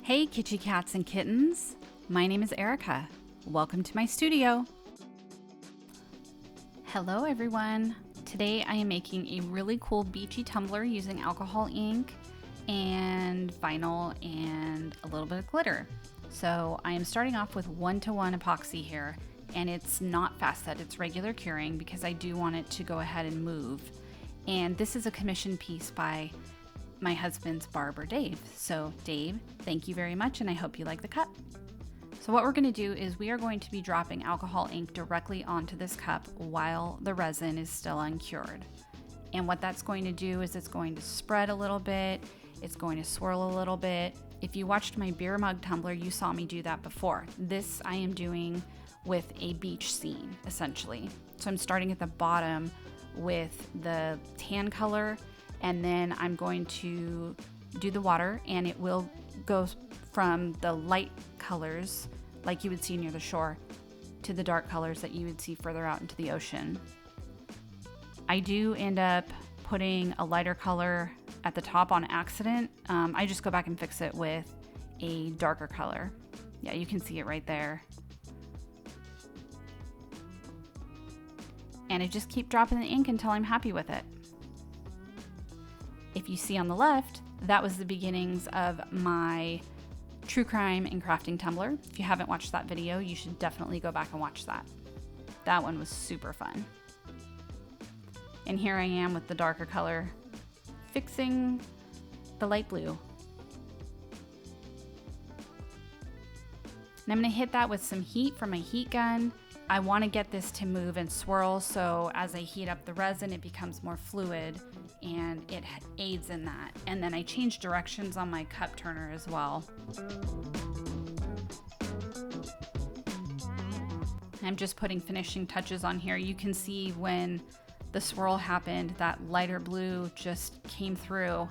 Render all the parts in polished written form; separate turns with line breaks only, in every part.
Hey kitschy cats and kittens, my name is Erica. Welcome to my studio. Hello everyone. Today I am making a really cool beachy tumbler using alcohol ink and vinyl and a little bit of glitter. So I am starting off with 1-to-1 epoxy here, and it's not fast set, it's regular curing because I do want it to go ahead and move. And this is a commission piece by my husband's barber, Dave. So Dave, thank you very much, and I hope you like the cup. So what we're going to do is we are going to be dropping alcohol ink directly onto this cup while the resin is still uncured. And what that's going to do is it's going to spread a little bit, it's going to swirl a little bit. If you watched my beer mug tumbler, you saw me do that before. This I am doing with a beach scene, essentially. So I'm starting at the bottom with the tan color, and then I'm going to do the water, and it will go from the light colors like you would see near the shore to the dark colors that you would see further out into the ocean. I do end up putting a lighter color at the top on accident. I just go back and fix it with a darker color. Yeah, you can see it right there. And I just keep dropping the ink until I'm happy with it. If you see on the left, that was the beginnings of my true crime and crafting tumbler. If you haven't watched that video, you should definitely go back and watch that. That one was super fun. And here I am with the darker color, fixing the light blue. And I'm gonna hit that with some heat from my heat gun. I wanna get this to move and swirl, so as I heat up the resin, it becomes more fluid and it aids in that. And then I change directions on my cup turner as well. I'm just putting finishing touches on here. You can see when the swirl happened, that lighter blue just came through.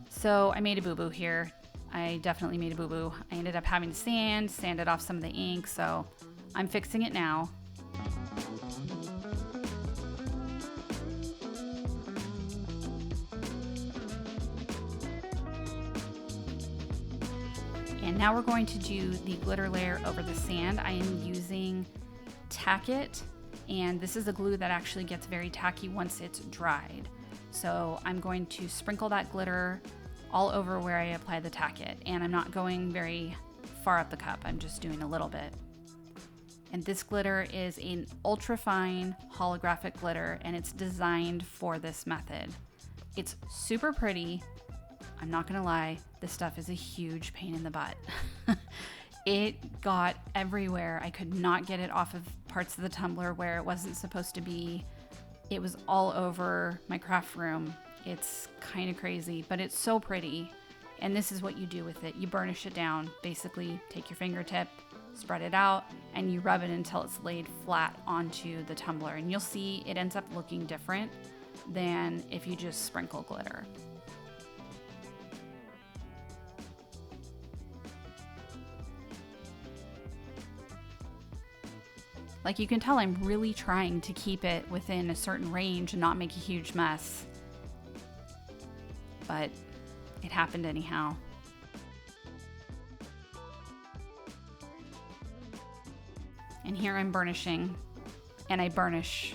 So I made a boo-boo here. I definitely made a boo-boo. I ended up having to sanded off some of the ink, so I'm fixing it now. And now we're going to do the glitter layer over the sand. I am using Tack, and this is a glue that actually gets very tacky once it's dried. So I'm going to sprinkle that glitter all over where I apply the Tack, and I'm not going very far up the cup, I'm just doing a little bit. And this glitter is an ultra fine holographic glitter, and it's designed for this method. It's super pretty. I'm not gonna lie, this stuff is a huge pain in the butt. It got everywhere. I could not get it off of parts of the tumbler where it wasn't supposed to be. It was all over my craft room. It's kind of crazy, but it's so pretty. And this is what you do with it. You burnish it down. Basically, take your fingertip, spread it out, and you rub it until it's laid flat onto the tumbler. And you'll see it ends up looking different than if you just sprinkle glitter. Like you can tell, I'm really trying to keep it within a certain range and not make a huge mess. But it happened anyhow. And here I'm burnishing, and I burnish,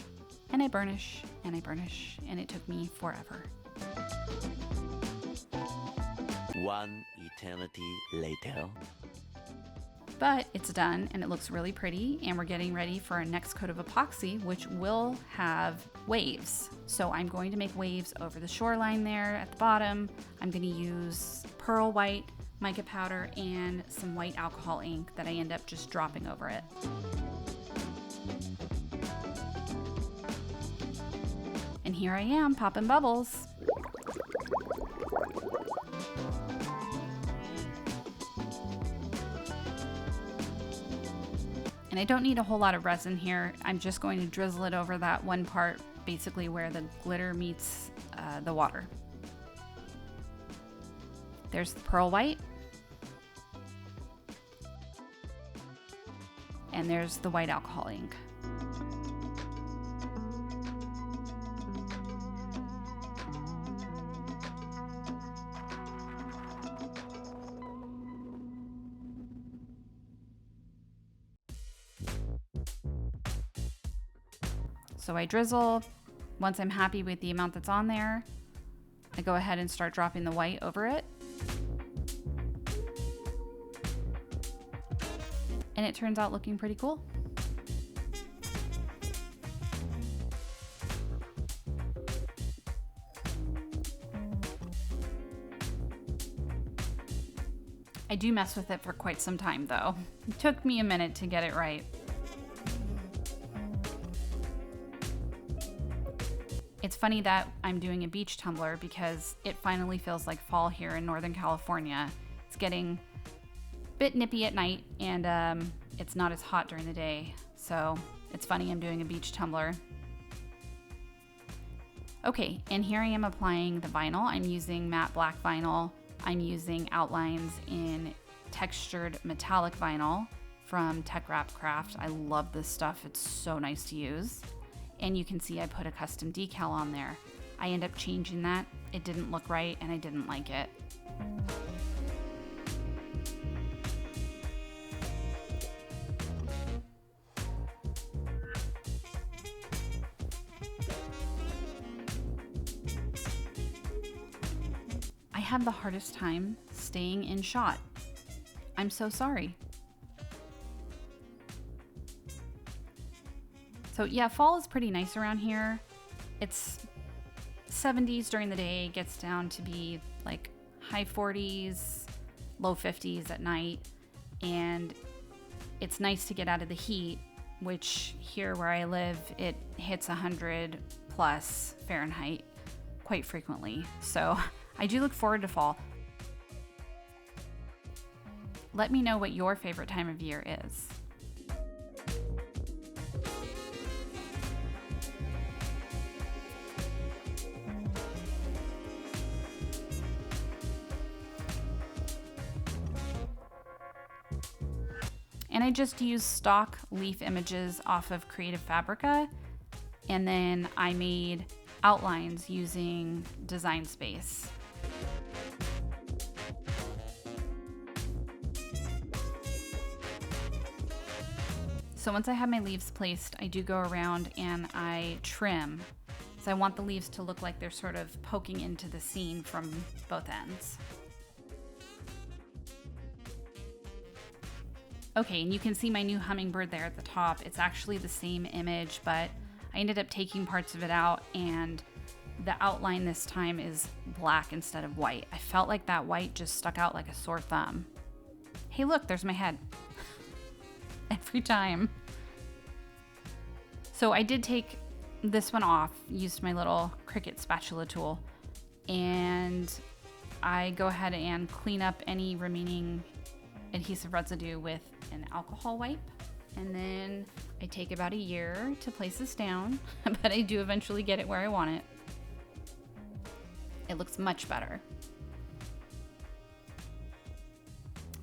and I burnish, and I burnish, and it took me forever.
One eternity later.
But it's done, and it looks really pretty, and we're getting ready for our next coat of epoxy, which will have waves. So I'm going to make waves over the shoreline there at the bottom. I'm going to use pearl white mica powder and some white alcohol ink that I end up just dropping over it. And here I am, popping bubbles. And I don't need a whole lot of resin here. I'm just going to drizzle it over that one part, basically where the glitter meets the water. There's the pearl white. And there's the white alcohol ink. So I drizzle. Once I'm happy with the amount that's on there, I go ahead and start dropping the white over it. And it turns out looking pretty cool. I do mess with it for quite some time though. It took me a minute to get it right. It's funny that I'm doing a beach tumbler because it finally feels like fall here in Northern California. It's getting a bit nippy at night and it's not as hot during the day. So it's funny I'm doing a beach tumbler. Okay, and here I am applying the vinyl. I'm using matte black vinyl. I'm using outlines in textured metallic vinyl from Teckwrap Craft. I love this stuff. It's so nice to use. And you can see I put a custom decal on there. I end up changing that. It didn't look right and I didn't like it. I have the hardest time staying in shot. I'm so sorry. So yeah, fall is pretty nice around here. It's 70s during the day, gets down to be like high 40s, low 50s at night. And it's nice to get out of the heat, which here where I live, it hits 100 plus Fahrenheit quite frequently. So I do look forward to fall. Let me know what your favorite time of year is. And I just used stock leaf images off of Creative Fabrica, and then I made outlines using Design Space. So once I have my leaves placed, I do go around and I trim. So I want the leaves to look like they're sort of poking into the scene from both ends. Okay, and you can see my new hummingbird there at the top. It's actually the same image, but I ended up taking parts of it out, and the outline this time is black instead of white. I felt like that white just stuck out like a sore thumb. Hey, look, there's my head. Every time. So I did take this one off, used my little Cricut spatula tool, and I go ahead and clean up any remaining adhesive residue with an alcohol wipe. And then I take about a year to place this down, but I do eventually get it where I want it. It looks much better.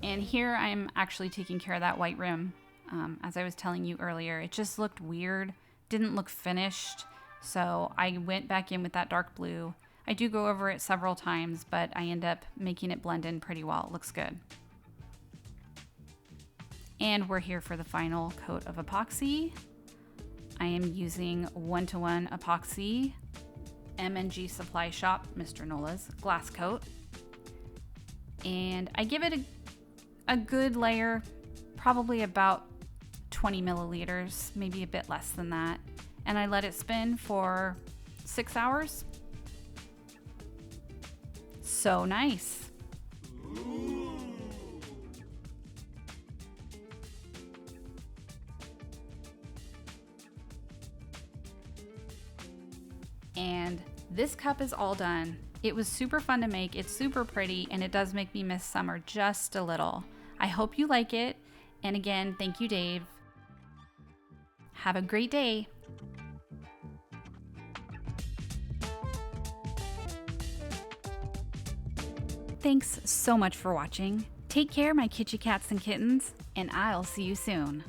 And here I'm actually taking care of that white rim. As I was telling you earlier, it just looked weird, didn't look finished. So I went back in with that dark blue. I do go over it several times, but I end up making it blend in pretty well. It looks good. And we're here for the final coat of epoxy. I am using 1-to-1 epoxy, M&G Supply Shop, Mr. Nola's glass coat. And I give it a good layer, probably about 20 milliliters, maybe a bit less than that. And I let it spin for 6 hours. So nice. And this cup is all done. It was super fun to make, it's super pretty, and it does make me miss summer just a little. I hope you like it, and again, thank you, Dave. Have a great day. Thanks so much for watching. Take care, my kitschy cats and kittens, and I'll see you soon.